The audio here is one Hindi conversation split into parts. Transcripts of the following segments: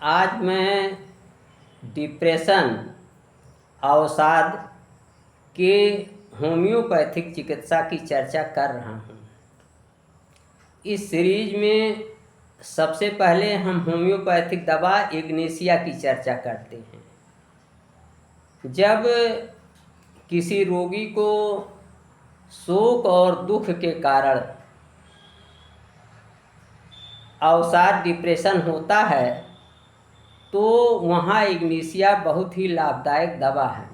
आज मैं डिप्रेशन अवसाद के होम्योपैथिक चिकित्सा की चर्चा कर रहा हूँ। इस सीरीज में सबसे पहले हम होम्योपैथिक दवा इग्नेशिया की चर्चा करते हैं। जब किसी रोगी को शोक और दुख के कारण अवसाद डिप्रेशन होता है तो वहाँ इग्नेशिया बहुत ही लाभदायक दवा है।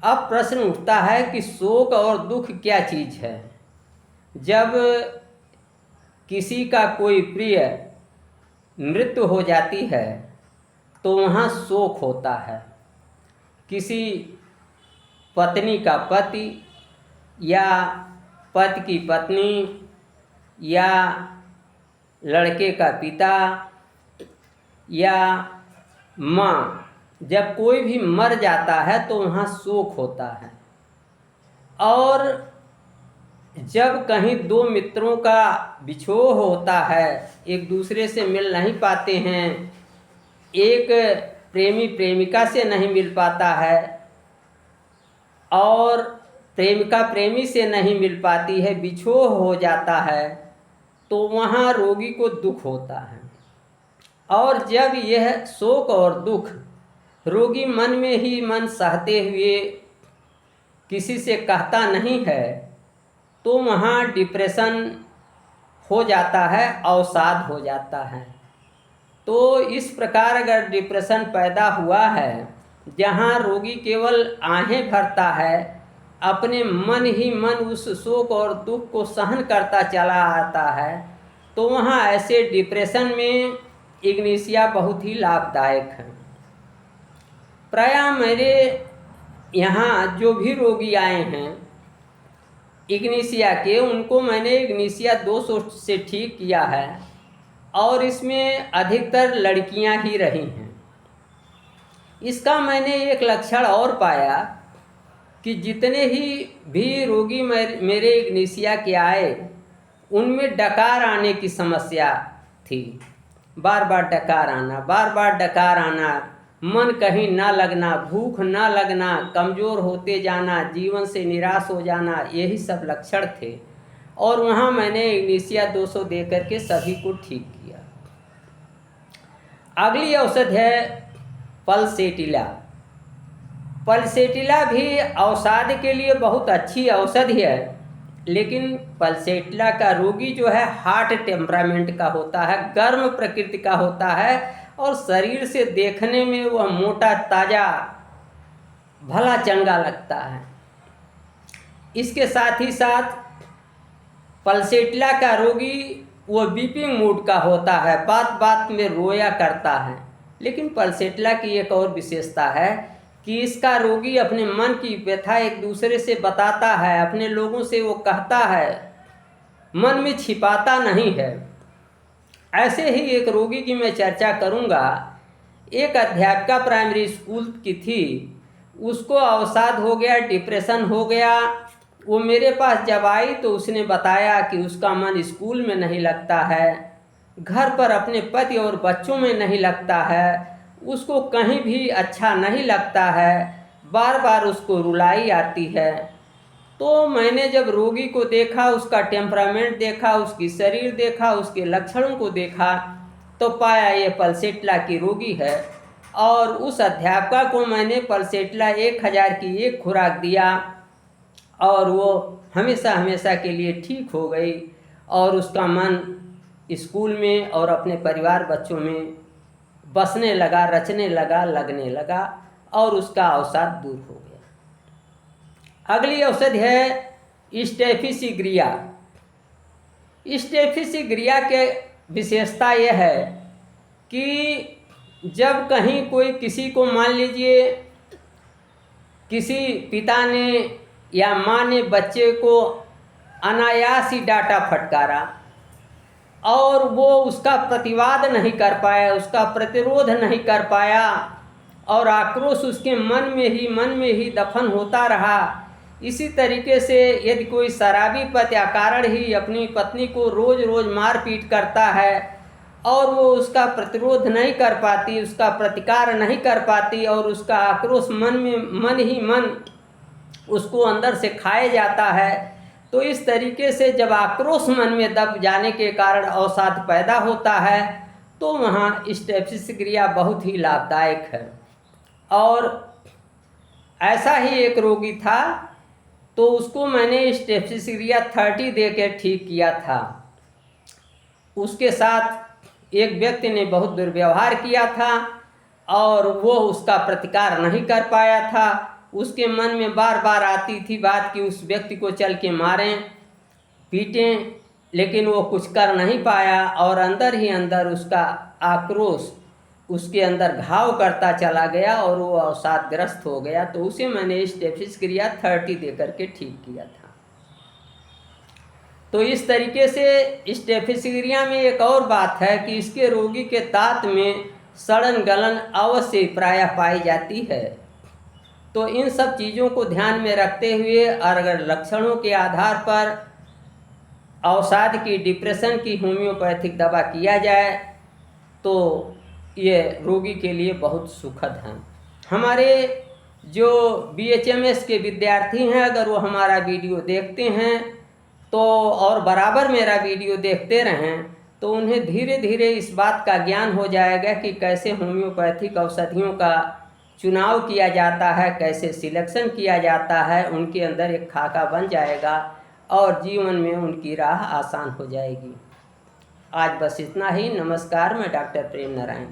अब प्रश्न उठता है कि शोक और दुख क्या चीज़ है। जब किसी का कोई प्रिय मृत्यु हो जाती है तो वहाँ शोक होता है। किसी पत्नी का पति या पति की पत्नी या लड़के का पिता या माँ, जब कोई भी मर जाता है तो वहाँ शोक होता है। और जब कहीं दो मित्रों का बिछोह होता है, एक दूसरे से मिल नहीं पाते हैं, एक प्रेमी प्रेमिका से नहीं मिल पाता है और प्रेमिका प्रेमी से नहीं मिल पाती है, बिछोह हो जाता है, तो वहाँ रोगी को दुख होता है। और जब यह शोक और दुख रोगी मन में ही मन सहते हुए किसी से कहता नहीं है तो वहाँ डिप्रेशन हो जाता है, अवसाद हो जाता है। तो इस प्रकार अगर डिप्रेशन पैदा हुआ है जहाँ रोगी केवल आहें भरता है, अपने मन ही मन उस शोक और दुख को सहन करता चला आता है, तो वहाँ ऐसे डिप्रेशन में इग्नेशिया बहुत ही लाभदायक है। प्रायः मेरे यहाँ जो भी रोगी आए हैं इग्नेशिया के, उनको मैंने इग्नेशिया 200 से ठीक किया है और इसमें अधिकतर लड़कियां ही रही हैं। इसका मैंने एक लक्षण और पाया कि जितने ही भी रोगी मेरे इग्नेशिया के आए उनमें डकार आने की समस्या थी। बार बार डकार आना, बार बार डकार आना, मन कहीं ना लगना, भूख ना लगना, कमज़ोर होते जाना, जीवन से निराश हो जाना, यही सब लक्षण थे। और वहाँ मैंने इग्नेशिया 200 दे करके सभी को ठीक किया। अगली औषध है पल्सेटिला। पल्सेटिला भी अवसाद के लिए बहुत अच्छी औषधि है, लेकिन पल्सेटिला का रोगी जो है हार्ट टेम्परामेंट का होता है, गर्म प्रकृति का होता है और शरीर से देखने में वह मोटा ताज़ा भला चंगा लगता है। इसके साथ ही साथ पल्सेटिला का रोगी वो वीपिंग मूड का होता है, बात बात में रोया करता है। लेकिन पल्सेटिला की एक और विशेषता है कि इसका रोगी अपने मन की व्यथा एक दूसरे से बताता है, अपने लोगों से वो कहता है, मन में छिपाता नहीं है। ऐसे ही एक रोगी की मैं चर्चा करूंगा। एक अध्यापिका प्राइमरी स्कूल की थी, उसको अवसाद हो गया, डिप्रेशन हो गया। वो मेरे पास जब आई तो उसने बताया कि उसका मन स्कूल में नहीं लगता है, घर पर अपने पति और बच्चों में नहीं लगता है, उसको कहीं भी अच्छा नहीं लगता है, बार बार उसको रुलाई आती है। तो मैंने जब रोगी को देखा, उसका टेम्परामेंट देखा, उसकी शरीर देखा, उसके लक्षणों को देखा, तो पाया ये पल्सेटिला की रोगी है। और उस अध्यापिका को मैंने पल्सेटिला 1000 की एक खुराक दिया और वो हमेशा हमेशा के लिए ठीक हो गई और उसका मन स्कूल में और अपने परिवार बच्चों में बसने लगा, रचने लगा, लगने लगा और उसका अवसाद दूर हो गया। अगली औषधि है स्टेफिसिग्रिया। स्टेफिसिग्रिया के विशेषता यह है कि जब कहीं कोई किसी को, मान लीजिए किसी पिता ने या माँ ने बच्चे को अनायास ही डांटा फटकारा और वो उसका प्रतिवाद नहीं कर पाया, उसका प्रतिरोध नहीं कर पाया और आक्रोश उसके मन में ही दफन होता रहा। इसी तरीके से यदि कोई शराबी पति अकारण ही अपनी पत्नी को रोज़ रोज़ मारपीट करता है और वो उसका प्रतिरोध नहीं कर पाती, उसका प्रतिकार नहीं कर पाती और उसका आक्रोश मन ही मन उसको अंदर से खाए जाता है। तो इस तरीके से जब आक्रोश मन में दब जाने के कारण अवसाद पैदा होता है तो वहाँ स्टेप्सिस क्रिया बहुत ही लाभदायक है। और ऐसा ही एक रोगी था, तो उसको मैंने स्टेप्सिस क्रिया 30 दे के ठीक किया था। उसके साथ एक व्यक्ति ने बहुत दुर्व्यवहार किया था और वो उसका प्रतिकार नहीं कर पाया था। उसके मन में बार बार आती थी बात कि उस व्यक्ति को चल के मारें पीटें, लेकिन वो कुछ कर नहीं पाया और अंदर ही अंदर उसका आक्रोश उसके अंदर घाव करता चला गया और वो अवसादग्रस्त हो गया। तो उसे मैंने स्टेप्सिस क्रिया 30 दे करके ठीक किया था। तो इस तरीके से स्टेप्सिस क्रिया में एक और बात है कि इसके रोगी के दांत में सड़न गलन अवश्य प्रायः पाई जाती है। तो इन सब चीज़ों को ध्यान में रखते हुए अगर लक्षणों के आधार पर अवसाद की, डिप्रेशन की होम्योपैथिक दवा किया जाए तो ये रोगी के लिए बहुत सुखद है। हमारे जो BHMS के विद्यार्थी हैं, अगर वो हमारा वीडियो देखते हैं तो और बराबर मेरा वीडियो देखते रहें तो उन्हें धीरे धीरे इस बात का ज्ञान हो जाएगा कि कैसे होम्योपैथिक औषधियों का चुनाव किया जाता है, कैसे सिलेक्शन किया जाता है। उनके अंदर एक खाका बन जाएगा और जीवन में उनकी राह आसान हो जाएगी। आज बस इतना ही। नमस्कार, मैं डॉक्टर प्रेम नारायण।